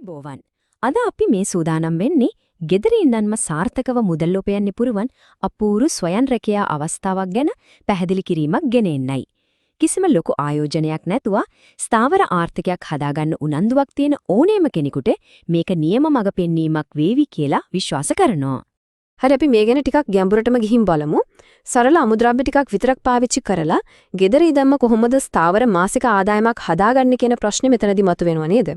ආයුබෝවන්. අද අපි මේ සූදානම් වෙන්නේ ගෙදර ඉඳන්ම සාර්ථකව මුදල් උපයන්න පුරුවන් අපූරු ස්වයං රැකියා අවස්ථාවක් ගැන පැහැදිලි කිරීමක් ගෙන එන්නයි. කිසිම ලොකු ආයෝජනයක් නැතුව ස්ථාවර ආර්ථිකයක් හදාගන්න උනන්දුවක් තියෙන ඕනෑම කෙනෙකුට මේක නියම මඟ පෙන්වීමක් වේවි කියලා විශ්වාස කරනවා. හරි අපි මේ ගැන ටිකක් ගැඹුරටම ගිහින් බලමු. සරල අමුද්‍රව්‍ය ටිකක් විතරක් පාවිච්චි කරලා ගෙදර ඉඳන්ම කොහොමද ස්ථාවර මාසික ආදායමක් හදාගන්නේ කියන ප්‍රශ්නේ මෙතනදී මතුවෙනවා නේද?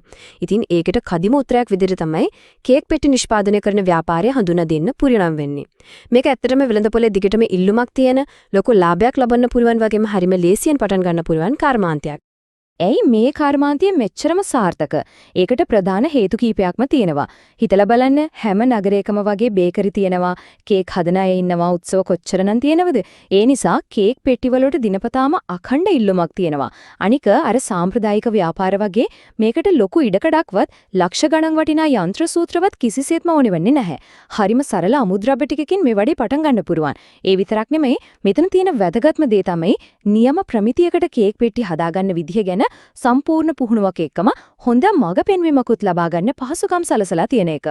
ඉතින් ඒකට කදිම උත්තරයක් විදිහට තමයි කේක් පෙට්ටි නිෂ්පාදනය කරන ව්‍යාපාරය හඳුනා දෙන්න පුරිනම් වෙන්නේ. මේක ඇත්තටම වෙළඳපොලේ දිගටම ඉල්ලුමක් තියෙන ලොකු ලාභයක් ලබන්න පුළුවන් වගේම හරිම ලේසියෙන් පටන් ගන්න පුළුවන් කර්මාන්තයක්. ඇයි මේ කර්මාන්තය මෙච්චරම සාර්ථක? ඒකට ප්‍රධාන හේතු කීපයක්ම තියෙනවා. හිතලා බලන්න හැම නගරයකම වගේ බේකරි තියෙනවා, කේක් හදන අය ඉන්නවා, උත්සව කොච්චරනම් තියෙනවද? ඒ නිසා කේක් පෙට්ටිවලට දිනපතාම අඛණ්ඩ ඉල්ලුමක් තියෙනවා. අනික අර සාම්ප්‍රදායික ව්‍යාපාර වගේ මේකට ලොකු ඉඩකඩක්වත් ලක්ෂ ගණන් වටිනා යන්ත්‍ර සූත්‍රවත් කිසිසේත්ම ඕනෙ වෙන්නේ නැහැ. හරිම සරල අමුද්‍රව්‍ය ටිකකින් මේ වැඩේ පටන් ගන්න පුරුවන්. ඒ විතරක් නෙමෙයි මෙතන තියෙන වැදගත්ම දේ තමයි නියම ප්‍රමිතියකට කේක් පෙට්ටි හදාගන්න විදිහ ගැන සම්පූර්ණ පුහුණුවක් එක්කම හොඳ මඟ පෙන්වීමකුත් ලබා ගන්න පහසුකම් සලසලා තියෙන එක.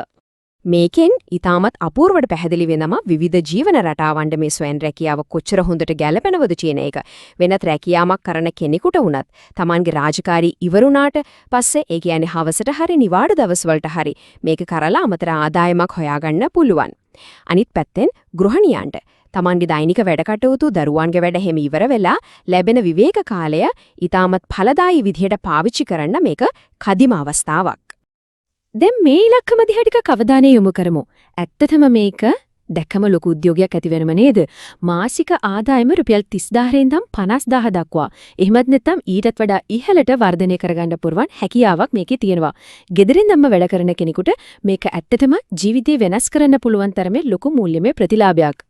මේකෙන් ඊටමත් අපූර්වට පැහැදිලි වෙනම විවිධ ජීවන රටාවන්ට මේ ස්වයං රැකියාව කොච්චර හොඳට ගැලපෙනවද කියන එක. වෙනත් රැකියාවක් කරන කෙනෙකුට වුණත් Tamanගේ රාජකාරී ඉවරුණාට පස්සේ ඒ කියන්නේ හවසට හරි නිවාඩු දවස්වලට හරි මේක කරලා අමතර ආදායමක් හොයාගන්න පුළුවන්. අනිත් පැත්තෙන් ගෘහණියන්ට Tamanගේ දෛනික වැඩ කටයුතු දරුවන්ගේ වැඩ හැම ඉවර වෙලා ලැබෙන විවේක කාලය ඊටමත් ඵලදායී විදිහට පාවිච්චි කරන්න මේක කදිම අවස්ථාවක්. දැන් මේ ඉලක්කම දිහා ටිකක් අවධානය යොමු කරමු. ඇත්තටම මේක දැකම ලොකු උද්‍යෝගයක් ඇති වෙනම නේද? මාසික ආදායම රුපියල් 30000 ඉඳන් 50000 දක්වා. එහෙමත් නැත්නම් ඊටත් වඩා ඉහළට වර්ධනය කරගන්න පුරුවන් හැකියාවක් මේකේ තියෙනවා. ගෙදරින්දම්ම වැඩ කරන කෙනෙකුට මේක ඇත්තටම ජීවිතේ වෙනස් කරන්න පුළුවන් තරමේ ලොකු මූල්‍යමය ප්‍රතිලාභයක්.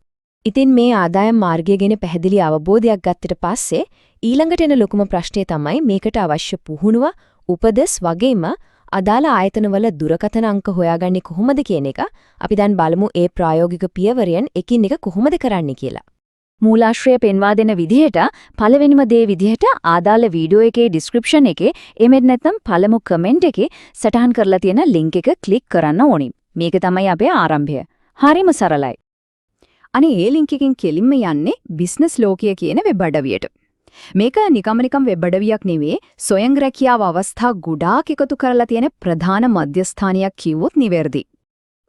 ඉතින් මේ ආදායම් මාර්ගය ගැන පැහැදිලි අවබෝධයක් ගත්තට පස්සේ ඊළඟට එන ලොකුම ප්‍රශ්නේ තමයි මේකට අවශ්‍ය පුහුණුව, උපදෙස් වගේම අදාළ ආයතනවල දුරකථන අංක හොයාගන්නේ කොහොමද කියන එක. අපි දැන් බලමු ඒ ප්‍රායෝගික පියවරයන් එකින් එක කොහොමද කරන්නේ කියලා. මූලාශ්‍රය පෙන්වා දෙන විදිහට පළවෙනිම දේ විදිහට ආදාළ වීඩියෝ එකේ ඩිස්ක්‍රිප්ෂන් එකේ එමෙන්න නැත්නම් පළමු කමෙන්ට් එකේ සටහන් කරලා තියෙන ලින්ක් එක ක්ලික් කරන්න ඕනි. මේක තමයි අපේ ආරම්භය. හරිම සරලයි. අනේ ඒ ලින්ක් එකෙන් කෙලින්ම යන්නේ බිස්නස් ලෝකය කියන වෙබ් අඩවියට. මේක නිකම් වෙබ් අඩවියක් නෙවෙයි, ස්වයං රැකියාව අවස්ථා ගොඩාක් එකතු කරලා තියෙන ප්‍රධාන මධ්‍යස්ථානයක් කිව්වොත් නිවැරදි.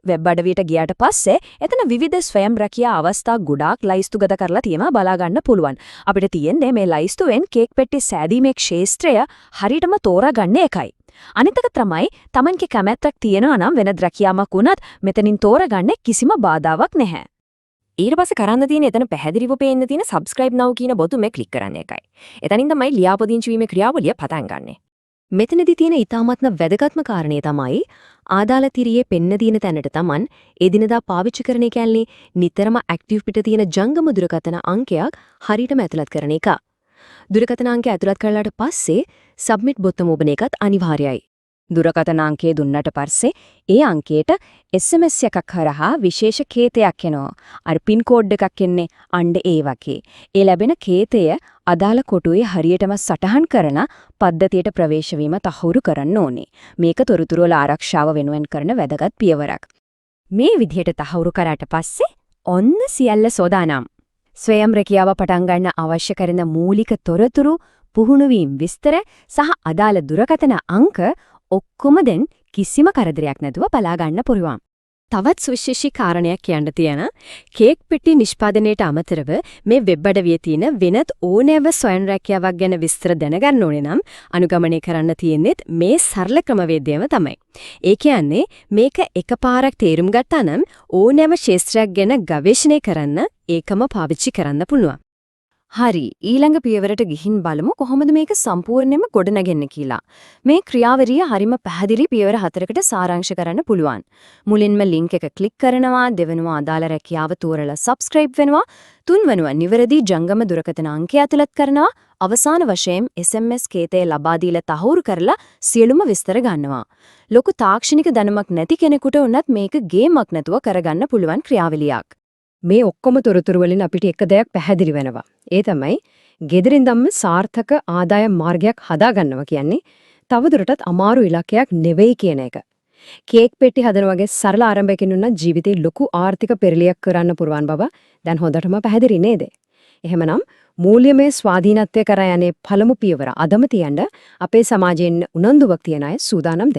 වෙබ් අඩවියට ගියාට පස්සේ එතන විවිධ ස්වයං රැකියා අවස්ථා ගොඩාක් ලයිස්තුගත කරලා තියෙනවා බලා ගන්න පුළුවන්. අපිට තියෙන්නේ මේ ලයිස්තුවෙන් කේක් පෙට්ටි සෑදීමේ ක්ෂේත්‍රය හරියටම තෝරාගන්න එකයි. අනිත් එක තමයි Tamanගේ කැමැත්තක් තියෙනවා නම් වෙනත් රැකියාවක් වුණත් මෙතනින් තෝරාගන්න කිසිම බාධාවක් නැහැ. ඊට පස්සේ කරන්න තියෙන එතන පැහැදිලිව පේන්න තියෙන subscribe now කියන බොතුමේ ක්ලික් කරන්න එකයි. එතනින් තමයි ලියාපදිංචි වීමේ ක්‍රියාවලිය පටන් ගන්නෙ. මෙතනදී තියෙන ඊටාත්ම වැදගත්ම කාරණේ තමයි ආදාළ තිරියේ පෙන්න තියෙන තැනට Taman එදිනදා පාවිච්චි කරන එකන්නේ නිතරම ඇක්ටිව් පිට තියෙන ජංගම දුරකථන අංකයක් හරියටම ඇතුළත් කරන එක. දුරකථන අංකය ඇතුළත් කරලාට පස්සේ submit බොත්තම ඔබන එකත් අනිවාර්යයි. දුරකථන අංකය දුන්නට පස්සේ ඒ අංකයට SMS එකක් කරහා විශේෂ කේතයක් එනවා. අර පින් කෝඩ් එකක් එන්නේ අන්න ඒ වගේ. ඒ ලැබෙන කේතය අදාළ කොටුවේ හරියටම සටහන් කරන පද්ධතියට ප්‍රවේශ වීම තහවුරු කරන්න ඕනේ. මේක තොරතුරු වල ආරක්ෂාව වෙනුවෙන් කරන වැදගත් පියවරක්. මේ විදිහට තහවුරු කරාට පස්සේ ඔන්න සියල්ල සෝදානම්. ස්වයං රැකියාව පටන් ගන්න අවශ්‍ය කරන මූලික තොරතුරු, පුහුණු වීම විස්තර සහ අදාළ දුරකථන අංක ඔක්කොම දැන් කිසිම කරදරයක් නැතුව බලා ගන්න පුළුවන්. තවත් සුවිශේෂී කාරණයක් කියන්න තියෙන කේක් පෙට්ටි නිෂ්පාදනයේට අමතරව මේ වෙබ් අඩවියේ තියෙන වෙනත් ඕනෑම ස්වයං රැකියාවක් ගැන විස්තර දැනගන්න ඕනේ නම් අනුගමනය කරන්න තියෙන්නේ මේ සරල ක්‍රමවේදයම තමයි. ඒ කියන්නේ මේක එකපාරක් තේරුම් ගත්තා නම් ඕනෑම ක්ෂේත්‍රයක් ගැන ගවේෂණය කරන්න ඒකම පාවිච්චි කරන්න පුළුවන්. හරි ඊළඟ පියවරට ගිහින් බලමු කොහොමද මේක සම්පූර්ණයෙන්ම ගොඩනගන්නේ කියලා. මේ ක්‍රියාවලිය හරිම පැහැදිලි පියවර 4කට සාරාංශ කරන්න පුළුවන්. මුලින්ම ලින්ක් එක ක්ලික් කරනවා, දෙවෙනුව අදාළ රැකියාව තෝරලා subscribe වෙනවා, තුන්වෙනුව නිවැරදි ජංගම දුරකථන අංකය ඇතුළත් කරනවා, අවසාන වශයෙන් SMS කේතය ලබා දීලා තහවුරු කරලා සියලුම විස්තර ගන්නවා. ලොකු තාක්ෂණික දැනුමක් නැති කෙනෙකුට උනත් මේක ගේමක් නැතුව කරගන්න පුළුවන් ක්‍රියාවලියක්. මේ ඔක්කොම තොරතුරු වලින් අපිට එක දෙයක් පැහැදිලි වෙනවා. ඒ තමයි ගෙදරින්දම්ම සාර්ථක ආදායම් මාර්ගයක් හදාගන්නවා කියන්නේ තවදුරටත් අමාරු ඉලක්කයක් නෙවෙයි කියන එක. කේක් පෙට්ටි හදන වගේ සරල ආරම්භයකින් උන ජීවිතේ ලොකු ආර්ථික පෙරලියක් කරන්න පුරවන් බව දැන් හොඳටම පැහැදිලි නේද? එහෙමනම් මූල්‍යමය ස්වාධීනත්වය කරා යන්නේ පළමු පියවර අදම තියන්න අපේ සමාජයෙන් උනන්දුවක් තියන අය සූදානම්ද?